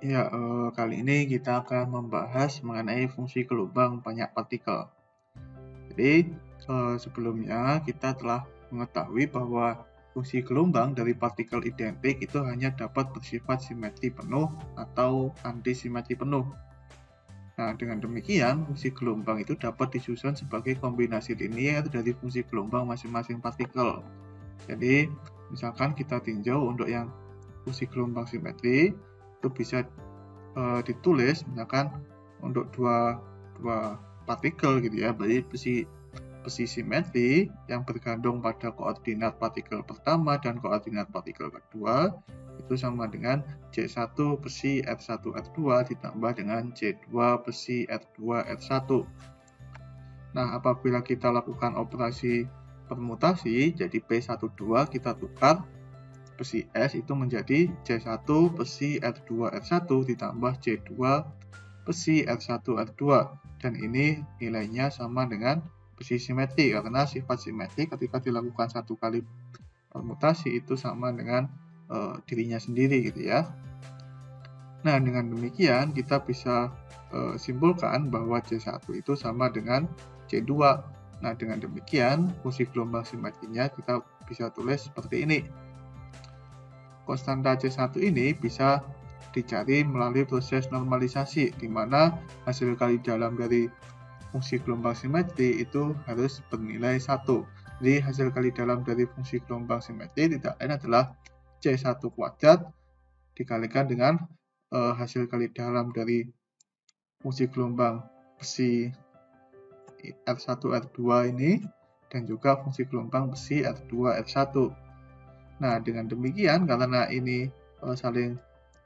Ya, kali ini kita akan membahas mengenai fungsi gelombang banyak partikel. Jadi, sebelumnya kita telah mengetahui bahwa fungsi gelombang dari partikel identik itu hanya dapat bersifat simetri penuh atau antisimetri penuh. Nah, dengan demikian, fungsi gelombang itu dapat disusun sebagai kombinasi linear dari fungsi gelombang masing-masing partikel. Jadi, misalkan kita tinjau untuk yang fungsi gelombang simetri, itu bisa ditulis misalkan untuk dua partikel gitu ya, berarti besi simetri yang bergantung pada koordinat partikel pertama dan koordinat partikel kedua itu sama dengan C1 besi R1 R2 ditambah dengan C2 besi R2 R1. Nah, apabila kita lakukan operasi permutasi, jadi P12 kita tukar besi S itu menjadi C1 besi R2 R1 ditambah C2 besi R1 R2, dan ini nilainya sama dengan besi simetri karena sifat simetri ketika dilakukan satu kali permutasi itu sama dengan dirinya sendiri gitu ya. Nah, dengan demikian kita bisa simpulkan bahwa C1 itu sama dengan C2. Nah, dengan demikian fungsi gelombang simetrinya kita bisa tulis seperti ini. Konstanta C1 ini bisa dicari melalui proses normalisasi, di mana hasil kali dalam dari fungsi gelombang simetri itu harus bernilai 1. Jadi hasil kali dalam dari fungsi gelombang simetri tidak lain adalah C1 kuadrat dikalikan dengan hasil kali dalam dari fungsi gelombang besi R1 R2 ini dan juga fungsi gelombang besi R2 R1. Nah, dengan demikian karena ini saling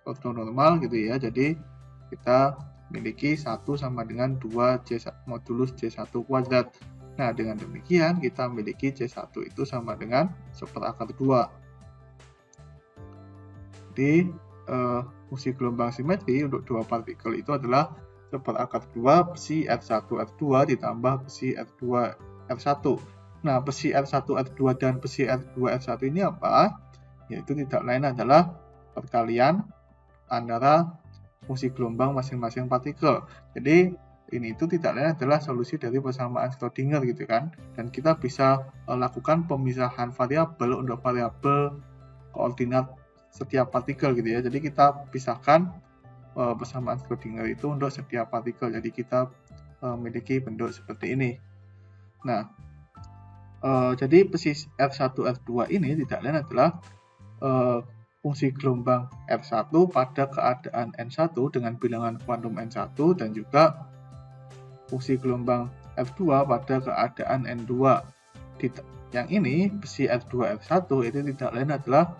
ortonormal gitu ya, jadi kita memiliki 1 sama dengan 2 modulus C1 kuadrat. Nah, dengan demikian kita memiliki C1 itu sama dengan 1/2. Jadi, fungsi gelombang simetri untuk dua partikel itu adalah 1/2 besi R1 R2 ditambah besi R2 R1. Nah, besi R1 R2 dan besi R2 R1 ini apa? Yaitu tidak lain adalah perkalian antara fungsi gelombang masing-masing partikel. Jadi, ini itu tidak lain adalah solusi dari persamaan Schrödinger gitu kan. Dan kita bisa lakukan pemisahan variabel untuk variabel koordinat setiap partikel gitu ya. Jadi kita pisahkan persamaan Schrödinger itu untuk setiap partikel. Jadi kita memiliki bentuk seperti ini. Nah, jadi besi R1 R2 ini tidak lain adalah fungsi gelombang R1 pada keadaan N1 dengan bilangan kuantum N1 dan juga fungsi gelombang R2 pada keadaan N2. Yang ini besi R2 R1 itu tidak lain adalah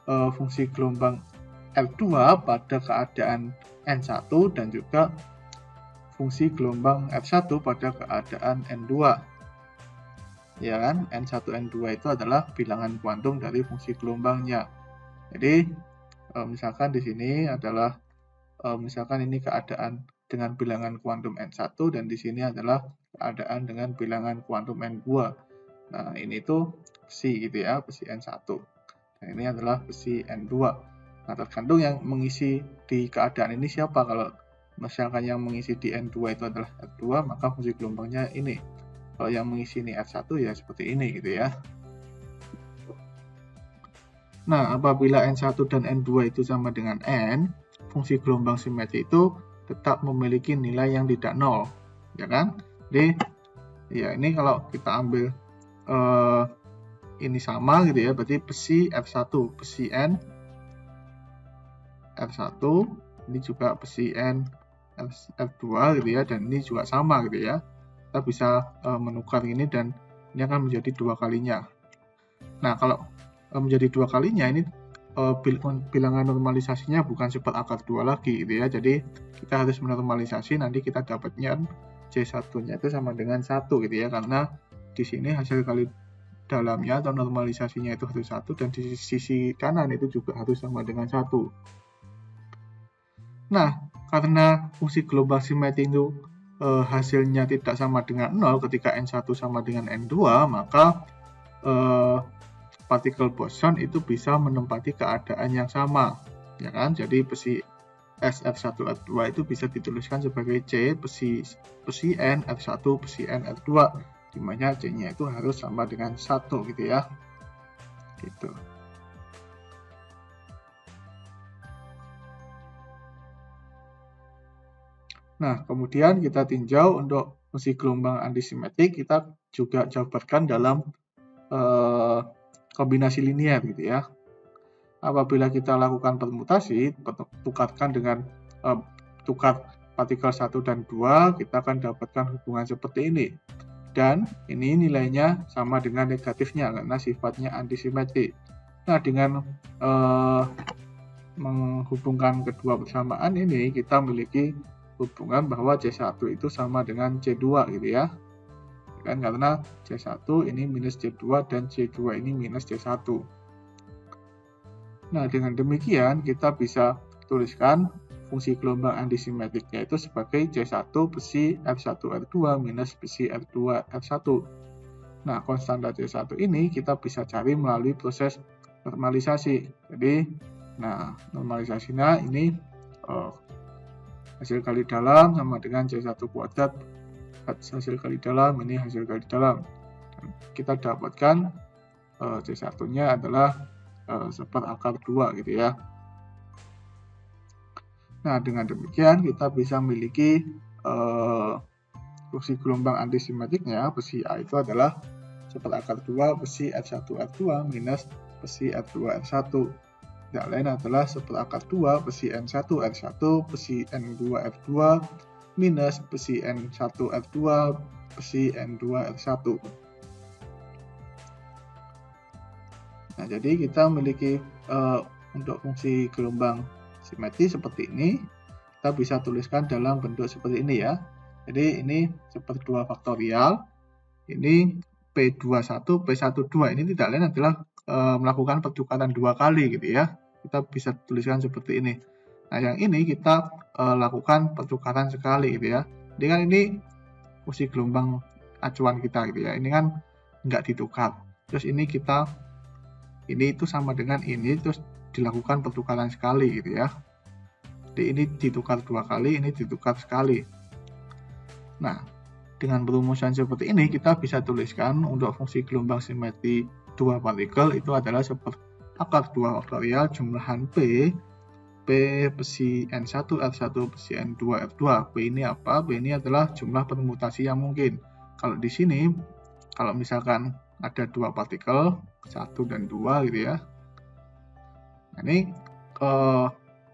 fungsi gelombang R2 pada keadaan N1 dan juga fungsi gelombang R1 pada keadaan N2. Ya kan, N1 N2 itu adalah bilangan kuantum dari fungsi gelombangnya. Jadi misalkan di sini adalah misalkan ini keadaan dengan bilangan kuantum N1 dan di sini adalah keadaan dengan bilangan kuantum N2. Nah, ini tuh besi gitu ya, besi N1. Dan ini adalah besi N2. Nah, tergantung yang mengisi di keadaan ini siapa. Kalau misalkan yang mengisi di N2 itu adalah R2, maka fungsi gelombangnya ini. Kalau yang mengisi ini R1 ya seperti ini gitu ya. Nah, apabila N1 dan N2 itu sama dengan N, fungsi gelombang simetri itu tetap memiliki nilai yang tidak nol, ya kan? Jadi, ya ini kalau kita ambil ini sama gitu ya, berarti besi F1, besi N F1, ini juga besi N F2 gitu ya, dan ini juga sama gitu ya. Kita bisa menukar ini dan ini akan menjadi 2 kalinya. Nah, kalau menjadi 2 kalinya ini bilangan normalisasinya bukan 1/2 lagi gitu ya. Jadi kita harus menormalisasi, nanti kita dapatnya C1-nya itu sama dengan 1 gitu ya, karena di sini hasil kali dalamnya atau normalisasinya itu harus 1 dan di sisi kanan itu juga harus sama dengan 1. Nah, karena fungsi gelombang simetri itu hasilnya tidak sama dengan 0 ketika N1 sama dengan N2, maka partikel boson itu bisa menempati keadaan yang sama, ya kan? Jadi besi S R1 R2 itu bisa dituliskan sebagai C besi N R1 besi N R2, dimana C-nya itu harus sama dengan 1 gitu ya. Gitu. Nah, kemudian kita tinjau untuk fungsi gelombang antisimetrik, kita juga jabarkan dalam kombinasi linear gitu ya. Apabila kita lakukan permutasi, tukarkan dengan tukar partikel 1 dan 2, kita akan dapatkan hubungan seperti ini. Dan ini nilainya sama dengan negatifnya karena sifatnya antisimetrik. Nah, dengan menghubungkan kedua persamaan ini, kita memiliki hubungan bahwa C1 itu sama dengan C2 gitu ya. Kan karena C1 ini minus C2 dan C2 ini minus C1. Nah, dengan demikian kita bisa tuliskan fungsi gelombang antisimetriknya itu sebagai C1 besi R1 R2 minus besi R2 R1. Nah, konstanta C1 ini kita bisa cari melalui proses normalisasi. Jadi, nah, normalisasinya ini hasil kali dalam sama dengan C1 kuadrat hasil kali dalam, ini hasil kali dalam. Dan kita dapatkan C1-nya adalah seperakar 2 gitu ya. Nah, dengan demikian kita bisa memiliki fungsi gelombang antisimetriknya besi A itu adalah seperakar 2 besi R1 R2 minus besi R2 R1. Yang lain adalah seperakar 2 besi N1 R1 besi N2 R2 minus besi N1 R2 besi N2 R1. Nah, jadi kita memiliki untuk fungsi gelombang simetri seperti ini, kita bisa tuliskan dalam bentuk seperti ini ya. Jadi ini seperti 2 faktorial, ini P21, P12, ini tidak lain adalah melakukan pertukaran 2 kali gitu ya. Kita bisa tuliskan seperti ini. Nah, yang ini kita lakukan pertukaran sekali gitu ya. Jadi kan ini fungsi gelombang acuan kita gitu ya. Ini kan nggak ditukar. Terus ini itu sama dengan ini, terus dilakukan pertukaran sekali gitu ya. Jadi ini ditukar 2 kali, ini ditukar sekali. Nah, dengan perumusan seperti ini kita bisa tuliskan untuk fungsi gelombang simetri 2 partikel itu adalah seperakar 2 faktorial jumlahan P besi N1 R1 besi N2 R2. P ini apa? P ini adalah jumlah permutasi yang mungkin. Kalau di sini, kalau misalkan ada 2 partikel, 1 dan 2 gitu ya. Nah, ini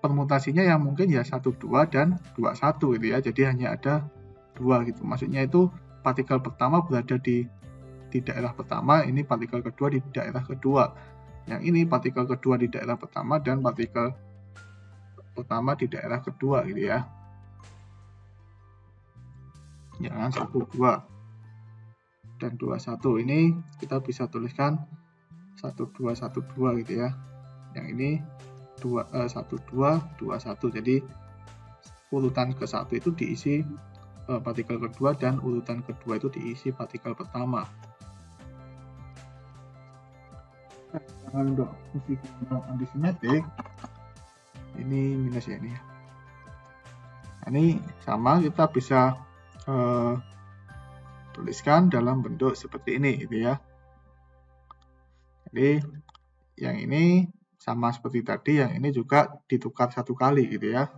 permutasinya yang mungkin ya 1, 2 dan 2, 1 gitu ya. Jadi hanya ada 2 gitu. Maksudnya itu partikel pertama berada di daerah pertama, ini partikel kedua di daerah kedua. Yang ini partikel kedua di daerah pertama dan partikel pertama di daerah kedua gitu ya. Jangan 1, 2 dan 2, 1. Ini kita bisa tuliskan 1, 2, 1, 2 gitu ya. Yang ini 1, 2, 2, 1. Jadi urutan ke-1 itu diisi partikel kedua dan urutan kedua itu diisi partikel pertama. Untuk fungsi gelombang antisimetrik ini minus ya ini. Nah, ini sama kita bisa tuliskan dalam bentuk seperti ini gitu ya. Jadi yang ini sama seperti tadi, yang ini juga ditukar 1 kali gitu ya.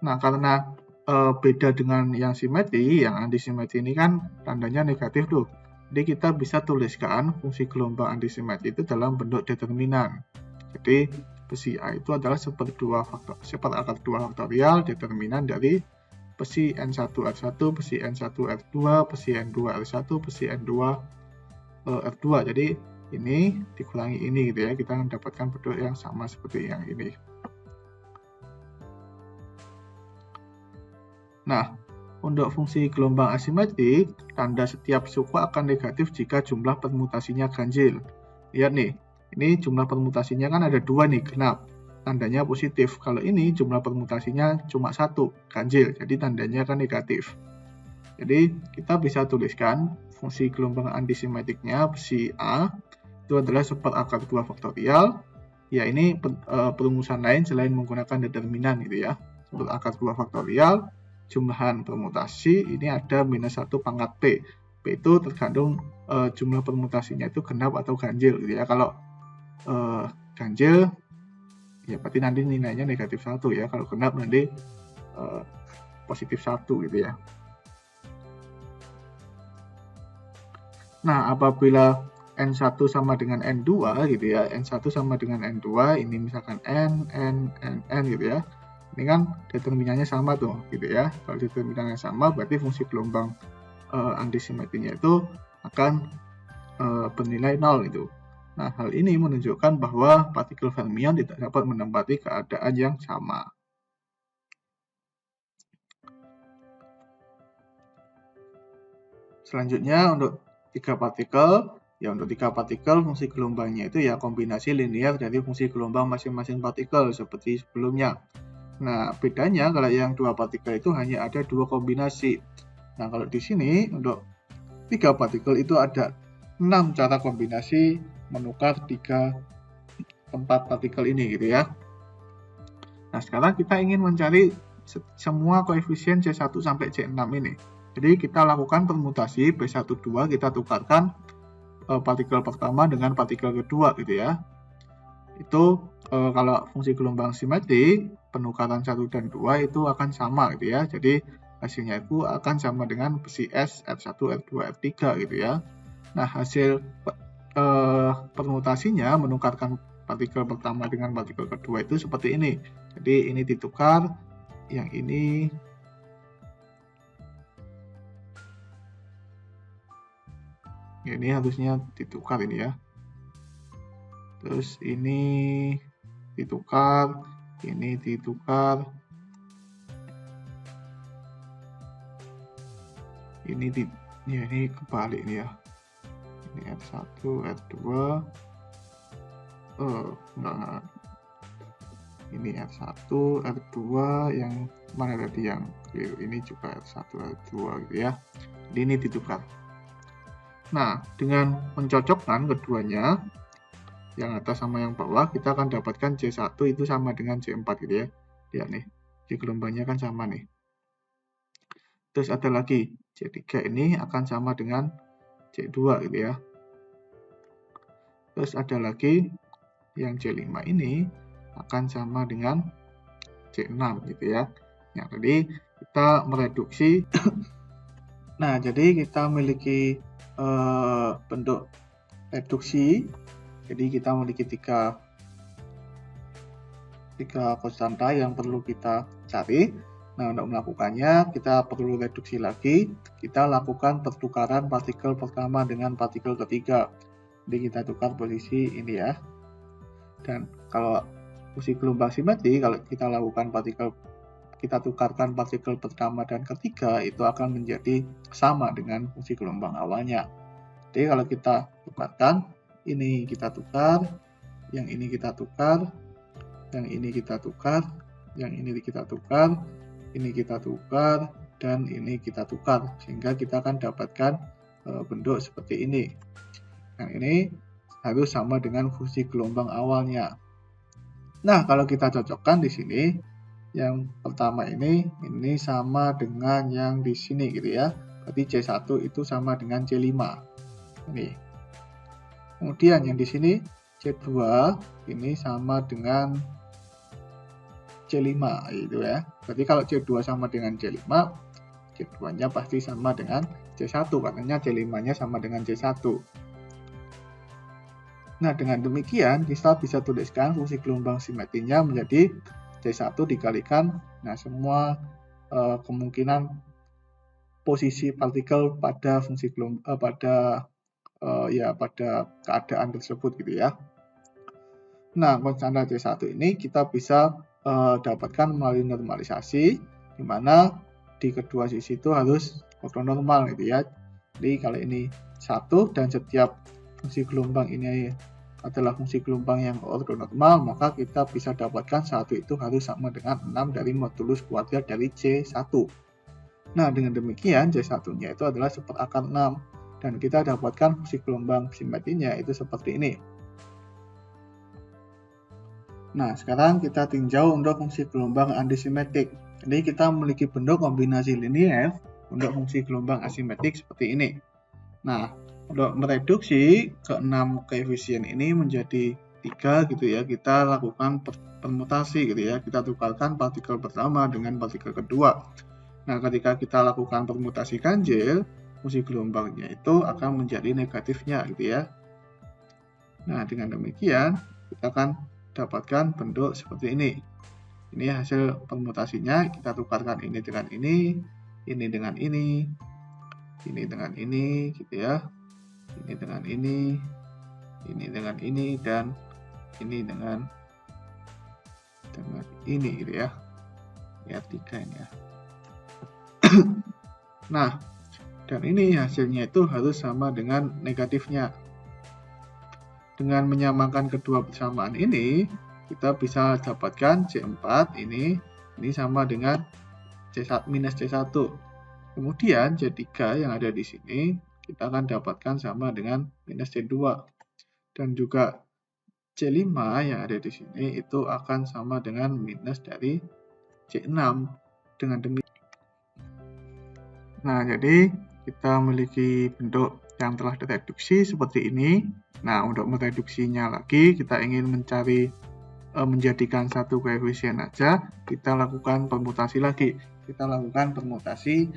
Nah, karena beda dengan yang simetri, yang antisimetri ini kan tandanya negatif tuh. Jadi kita bisa tuliskan fungsi gelombang antisimetri itu dalam bentuk determinan. Jadi besi A itu adalah seperakar 2 faktorial determinan dari besi N1 R1, besi N1 R2, besi N2 R1, besi N2 R2. Jadi ini dikurangi ini gitu ya, kita mendapatkan bentuk yang sama seperti yang ini. Nah, untuk fungsi gelombang asimetrik, tanda setiap suku akan negatif jika jumlah permutasinya ganjil. Lihat nih, ini jumlah permutasinya kan ada 2 nih, genap. Tandanya positif. Kalau ini jumlah permutasinya cuma 1, ganjil. Jadi tandanya kan negatif. Jadi kita bisa tuliskan fungsi gelombang antisimetriknya besi A itu adalah seperakar 2 faktorial Ya, ini perumusan lain selain menggunakan determinan gitu ya. Seperti akar 2 faktorial, jumlahan permutasi, ini ada minus 1 pangkat P. P itu tergantung jumlah permutasinya itu genap atau ganjil gitu ya. Kalau ganjil, ya berarti nanti nilainya negatif 1 ya. Kalau genap nanti positif 1 gitu ya. Nah, apabila N1 sama dengan N2 gitu ya, N1 sama dengan N2, ini misalkan N gitu ya. Ini kan determinannya sama tuh gitu ya. Kalau determinannya sama, berarti fungsi gelombang antisimetrinya itu akan bernilai 0 itu. Nah, hal ini menunjukkan bahwa partikel fermion tidak dapat menempati keadaan yang sama. Selanjutnya untuk 3 partikel, ya untuk 3 partikel fungsi gelombangnya itu ya kombinasi linear dari fungsi gelombang masing-masing partikel seperti sebelumnya. Nah, bedanya kalau yang 2 partikel itu hanya ada 2 kombinasi. Nah, kalau di sini untuk 3 partikel itu ada 6 cara kombinasi menukar 3 tempat partikel ini gitu ya. Nah, sekarang kita ingin mencari semua koefisien C1 sampai C6 ini. Jadi kita lakukan permutasi B12, kita tukarkan partikel pertama dengan partikel kedua gitu ya. Itu kalau fungsi gelombang simetri, penukaran 1 dan 2 itu akan sama gitu ya. Jadi hasilnya itu akan sama dengan besi S, F1, F2, F3 gitu ya. Nah, hasil permutasinya menukarkan partikel pertama dengan partikel kedua itu seperti ini. Jadi ini ditukar, yang ini harusnya ditukar ini ya. Terus ini ditukar, ini ditukar, ini kebalik ini ya. Ini F1, F2, enggak. Ini F1, F2, yang mana tadi yang ini juga F1, F2 gitu ya. Jadi ini ditukar. Nah, dengan mencocokkan keduanya, yang atas sama yang bawah, kita akan dapatkan C1 itu sama dengan C4 gitu ya. Lihat nih, C gelombangnya kan sama nih. Terus ada lagi, C3 ini akan sama dengan C2 gitu ya. Terus ada lagi, yang C5 ini akan sama dengan C6 gitu ya. Nah, tadi kita mereduksi. Nah, jadi kita memiliki bentuk reduksi. Jadi kita memiliki tiga konstanta yang perlu kita cari. Nah, untuk melakukannya kita perlu reduksi lagi. Kita lakukan pertukaran partikel pertama dengan partikel ketiga. Jadi kita tukar posisi ini ya. Dan kalau fungsi gelombang simetri, kalau kita lakukan kita tukarkan partikel pertama dan ketiga, itu akan menjadi sama dengan fungsi gelombang awalnya. Jadi kalau kita tukarkan, ini kita tukar, yang ini kita tukar, yang ini kita tukar, yang ini kita tukar, ini kita tukar, dan ini kita tukar, sehingga kita akan dapatkan bentuk seperti ini. Yang ini harus sama dengan fungsi gelombang awalnya. Nah, kalau kita cocokkan di sini, yang pertama ini sama dengan yang di sini gitu ya. Berarti C1 itu sama dengan C5. Ini. Kemudian yang di sini C2 ini sama dengan C5 itu ya. Berarti kalau C2 sama dengan C5, C2-nya pasti sama dengan C1 karena C5-nya sama dengan C1. Nah, dengan demikian kita bisa tuliskan fungsi gelombang simetrinya menjadi C1 dikalikan semua kemungkinan posisi partikel pada fungsi gelombang pada keadaan tersebut gitu ya. Nah, konstanta C1 ini kita bisa dapatkan melalui normalisasi, di mana di kedua sisi itu harus ortonormal gitu ya. Jadi kalau ini 1 dan setiap fungsi gelombang ini adalah fungsi gelombang yang ortonormal, maka kita bisa dapatkan 1 itu harus sama dengan 6 dari modulus kuadrat dari C1. Nah, dengan demikian C1-nya itu adalah seperakar 6, dan kita dapatkan fungsi gelombang simetrinya itu seperti ini. Nah, sekarang kita tinjau untuk fungsi gelombang antisimetrik. Jadi kita memiliki bentuk kombinasi linier untuk fungsi gelombang asimetrik seperti ini. Nah, untuk mereduksi ke-6 koefisien ini menjadi 3 gitu ya, kita lakukan permutasi gitu ya. Kita tukarkan partikel pertama dengan partikel kedua. Nah, ketika kita lakukan permutasi ganjil, fungsi gelombangnya itu akan menjadi negatifnya gitu ya. Nah, dengan demikian kita akan dapatkan bentuk seperti ini. Ini hasil permutasinya, kita tukarkan ini dengan ini dengan ini dengan ini gitu ya. Ini dengan ini dengan ini, dan ini dengan ini gitu ya. Lihat 3 ini ya. Nah, dan ini hasilnya itu harus sama dengan negatifnya. Dengan menyamakan kedua persamaan ini, kita bisa dapatkan C4 ini sama dengan minus C1. Kemudian C3 yang ada di sini kita akan dapatkan sama dengan minus C2. Dan juga C5 yang ada di sini itu akan sama dengan minus dari C6. Dengan demikian. Nah, jadi kita memiliki bentuk yang telah direduksi seperti ini. Nah, untuk mereduksinya lagi, kita ingin mencari menjadikan satu koefisien aja, kita lakukan permutasi lagi. Kita lakukan permutasi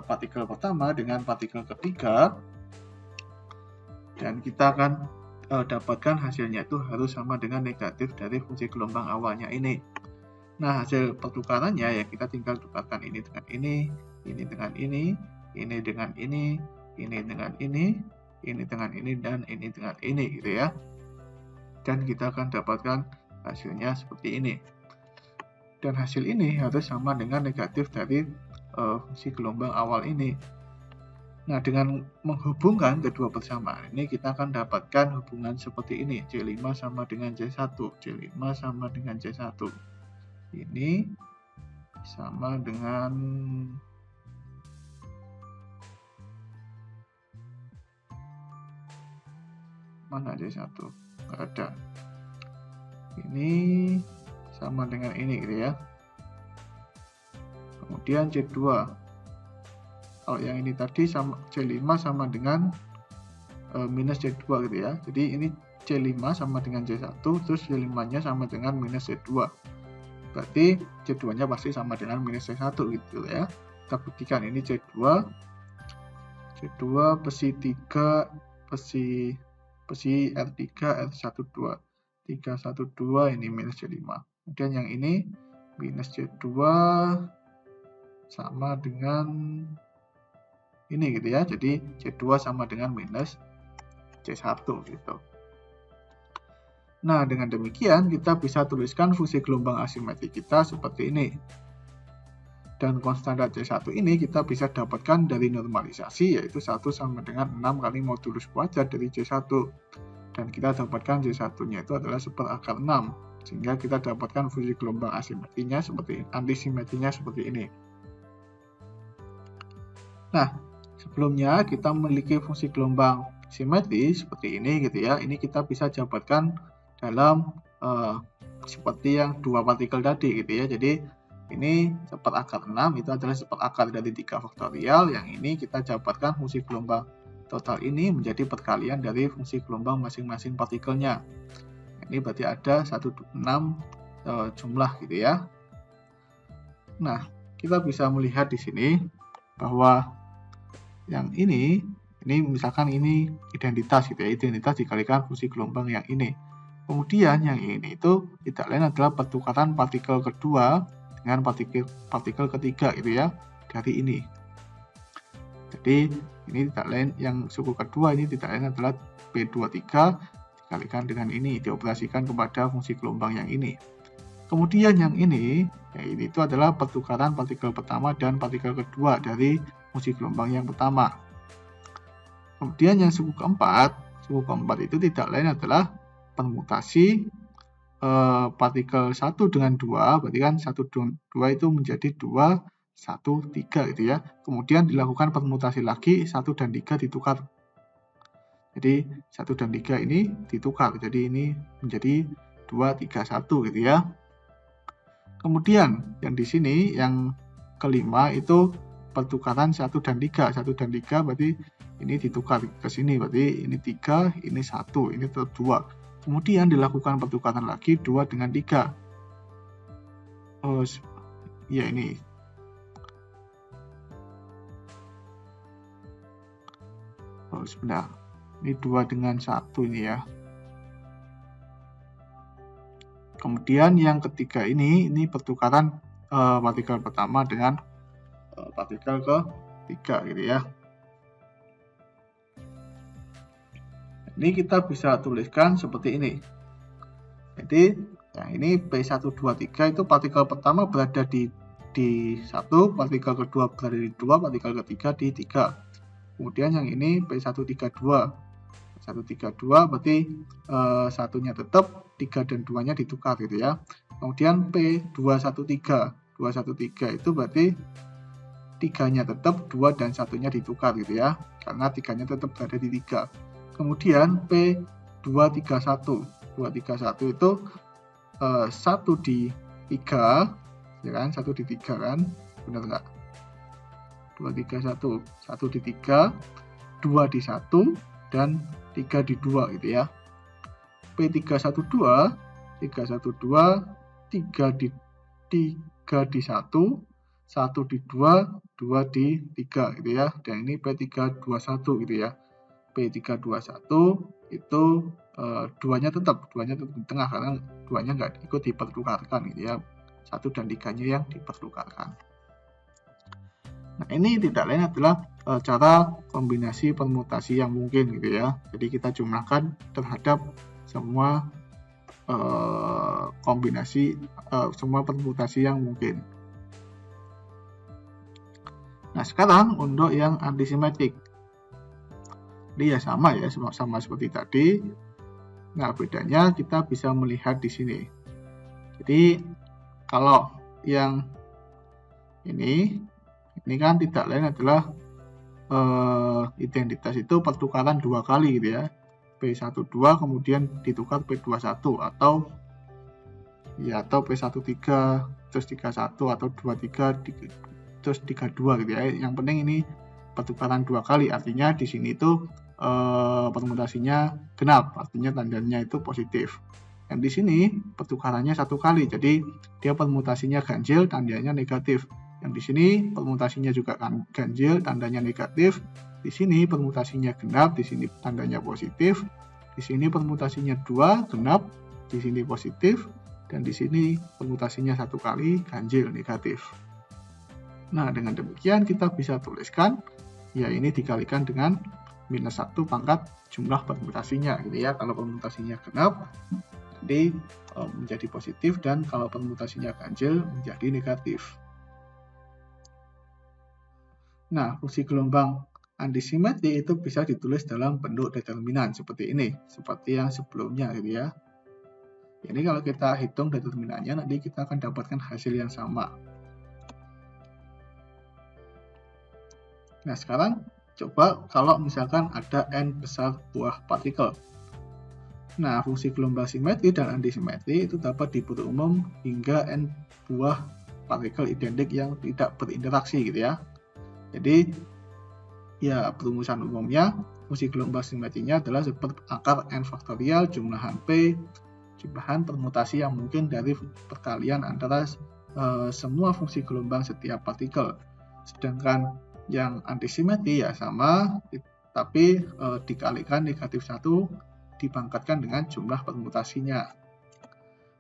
partikel pertama dengan partikel ketiga, dan kita akan dapatkan hasilnya itu harus sama dengan negatif dari fungsi gelombang awalnya ini. Nah, hasil pertukarannya ya kita tinggal tukarkan ini dengan ini dengan ini dengan ini dengan ini dengan ini, dan ini dengan ini gitu ya. Dan kita akan dapatkan hasilnya seperti ini. Dan hasil ini harus sama dengan negatif dari fungsi gelombang awal ini. Nah, dengan menghubungkan kedua persamaan ini, kita akan dapatkan hubungan seperti ini. C5 sama dengan C1, C5 sama dengan C1. Ini sama dengan mana C1? Nggak ada. Ini sama dengan ini gitu ya. Kemudian C2. Kalau yang ini tadi sama C5 sama dengan minus C2 gitu ya. Jadi ini C5 sama dengan C1, terus C5-nya sama dengan minus C2. Berarti C2-nya pasti sama dengan minus C1 gitu ya. Kita buktikan ini C2 besi 3 besi R3 R12 312 ini minus C5. Kemudian yang ini minus C2 sama dengan ini gitu ya. Jadi C2 sama dengan minus C1 gitu. Nah, dengan demikian kita bisa tuliskan fungsi gelombang asimetrik kita seperti ini. Dan konstanta C1 ini kita bisa dapatkan dari normalisasi, yaitu 1 sama dengan 6 kali modulus kuadrat dari C1. Dan kita dapatkan C1-nya itu adalah 1/6. Sehingga kita dapatkan fungsi gelombang asimetrinya seperti antisimetrinya seperti ini. Nah, sebelumnya kita memiliki fungsi gelombang simetri seperti ini gitu ya. Ini kita bisa dapatkan dalam seperti yang dua partikel tadi gitu ya. Jadi ini 1/6 itu adalah 1/4 dari 3 faktorial. Yang ini kita dapatkan fungsi gelombang total ini menjadi perkalian dari fungsi gelombang masing-masing partikelnya. Ini berarti ada 1/6 jumlah gitu ya. Nah, kita bisa melihat di sini bahwa yang ini misalkan ini identitas gitu ya. Identitas dikalikan fungsi gelombang yang ini. Kemudian yang ini itu tidak lain adalah pertukaran partikel kedua dengan partikel ketiga gitu ya, dari ini. Jadi ini tidak lain, yang suku kedua ini tidak lain adalah B23 dikalikan dengan ini, dioperasikan kepada fungsi gelombang yang ini. Kemudian yang ini itu adalah pertukaran partikel pertama dan partikel kedua dari fungsi gelombang yang pertama. Kemudian yang suku keempat itu tidak lain adalah permutasi partikel 1 dengan 2, berarti kan 1 dengan 2 itu menjadi 2, 1, 3 gitu ya. Kemudian dilakukan permutasi lagi, 1 dan 3 ditukar. Jadi 1 dan 3 ini ditukar, jadi ini menjadi 2, 3, 1 gitu ya. Kemudian yang di sini yang kelima itu pertukaran 1 dan 3. 1 dan 3 berarti ini ditukar ke sini, berarti ini 3, ini 1, ini tetap 2. Kemudian dilakukan pertukaran lagi 2 dengan 3. Oh, ya ini. Oh, sebentar. Ini 2 dengan 1 ini ya. Kemudian yang ketiga ini pertukaran partikel pertama dengan partikel ketiga gitu ya. Ini kita bisa tuliskan seperti ini. Jadi yang ini P123 itu partikel pertama berada di 1, partikel kedua berada di 2, partikel ketiga di 3. Kemudian yang ini P132 berarti satunya tetap, 3 dan 2-nya ditukar gitu ya. Kemudian P213 itu berarti 3-nya tetap, 2 dan 1-nya ditukar gitu ya, karena 3-nya tetap berada di 3. Kemudian P231 itu 1 di 3 ya kan, 1 di 3 kan, benar nggak? 231 1 di 3, 2 di 1 dan 3 di 2 gitu ya. P312 3 di 1, 1 di 2, 2 di 3 gitu ya. Dan ini P321 gitu ya. P321 itu duanya tetap di tengah karena duanya nggak ikut dipertukarkan gitu ya. 1 dan 3-nya yang dipertukarkan. Nah, ini tidak lain adalah cara kombinasi permutasi yang mungkin gitu ya. Jadi kita jumlahkan terhadap semua kombinasi semua permutasi yang mungkin. Nah, sekarang untuk yang antisimetrik. Ini ya sama ya, sama seperti tadi. Nah, bedanya kita bisa melihat di sini. Jadi kalau yang ini kan tidak lain adalah identitas itu pertukaran 2 kali gitu ya. P12 kemudian ditukar P21 atau P13 terus 31 atau 23 terus 32 gitu ya. Yang penting ini pertukaran 2 kali, artinya di sini itu permutasinya genap, artinya tandanya itu positif. Yang di sini pertukarannya 1 kali, jadi dia permutasinya ganjil, tandanya negatif. Yang di sini permutasinya juga ganjil, tandanya negatif. Di sini permutasinya genap, di sini tandanya positif. Di sini permutasinya 2 genap, di sini positif, dan di sini permutasinya 1 kali ganjil negatif. Nah, dengan demikian kita bisa tuliskan ya ini dikalikan dengan -1 pangkat jumlah permutasinya gitu ya. Kalau permutasinya genap nanti menjadi positif, dan kalau permutasinya ganjil menjadi negatif. Nah, fungsi gelombang antisimetri itu bisa ditulis dalam bentuk determinan seperti ini, seperti yang sebelumnya gitu ya. Ini kalau kita hitung determinannya nanti kita akan dapatkan hasil yang sama. Nah, sekarang coba kalau misalkan ada n besar buah partikel. Nah, fungsi gelombang simetri dan antisimetri itu dapat diperumum hingga n buah partikel identik yang tidak berinteraksi gitu ya. Jadi ya perumusan umumnya fungsi gelombang simetrinya adalah seperti akar n faktorial jumlahan P, jumlahan permutasi yang mungkin dari perkalian antara semua fungsi gelombang setiap partikel. Sedangkan yang antisimetri ya sama, tapi dikalikan -1 dipangkatkan dengan jumlah permutasinya.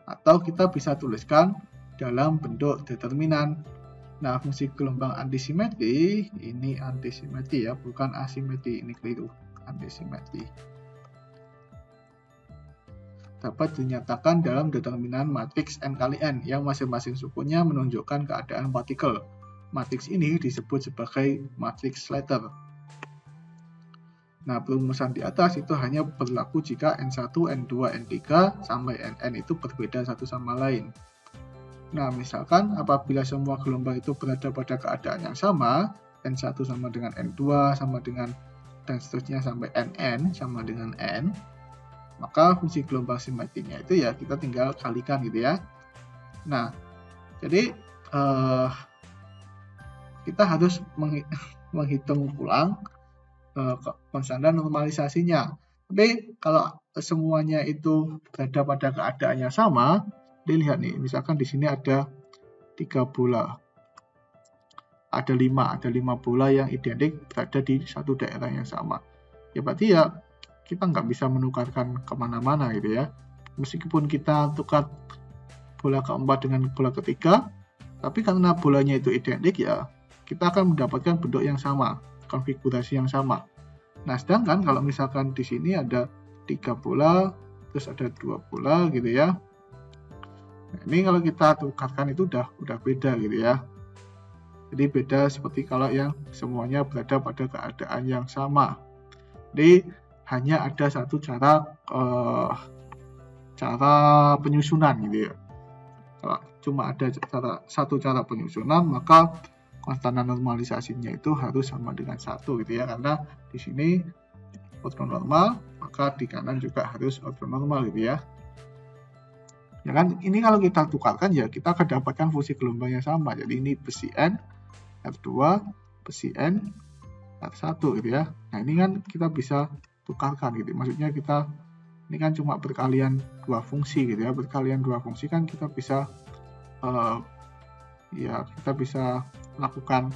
Atau kita bisa tuliskan dalam bentuk determinan. Nah, fungsi gelombang antisimetri, ini antisimetri ya, bukan asimetri, ini keliru, antisimetri. Dapat dinyatakan dalam determinan matriks n kali n, yang masing-masing sukunya menunjukkan keadaan partikel. Matriks ini disebut sebagai matriks Slater. Nah, perumusan di atas itu hanya berlaku jika N1, N2, N3, sampai Nn itu berbeda satu sama lain. Nah, misalkan apabila semua gelombang itu berada pada keadaan yang sama, N1 sama dengan N2, sama dengan, dan seterusnya sampai Nn sama dengan N, maka fungsi gelombang simetrinya itu ya kita tinggal kalikan gitu ya. Nah, jadi kita harus menghitung ulang konstanta normalisasinya. Tapi kalau semuanya itu berada pada keadaan yang sama, dilihat nih, misalkan di sini ada 3 bola, ada 5 bola yang identik berada di satu daerah yang sama. Ya berarti ya kita nggak bisa menukarkan kemana-mana gitu ya. Meskipun kita tukar bola keempat dengan bola ketiga, tapi karena bolanya itu identik ya, kita akan mendapatkan bentuk yang sama, konfigurasi yang sama. Nah, sedangkan kalau misalkan di sini ada 3 bola, terus ada 2 bola gitu ya. Nah, ini kalau kita tukarkan itu udah beda gitu ya. Jadi beda seperti kalau yang semuanya berada pada keadaan yang sama. Jadi hanya ada satu cara penyusunan gitu ya. Kalau cuma ada satu cara penyusunan, maka konstanta normalisasinya itu harus sama dengan 1 gitu ya, karena di sini ortonormal, maka di kanan juga harus ortonormal gitu ya. Ya kan, ini kalau kita tukarkan ya kita akan dapatkan fungsi gelombang yang sama. Jadi ini besi N, R2, besi N, R1 gitu ya. Nah ini kan kita bisa tukarkan gitu. Maksudnya kita ini kan cuma berkalian 2 fungsi gitu ya. Berkalian 2 fungsi kan kita bisa kita bisa lakukan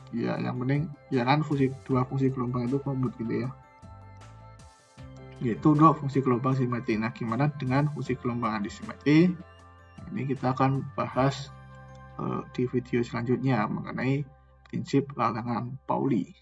yang penting ya kan dua fungsi gelombang itu komut gitu ya, yaitu untuk fungsi gelombang simetri. Nah, gimana dengan fungsi gelombang antisimetri? Ini kita akan bahas di video selanjutnya mengenai prinsip larangan Pauli.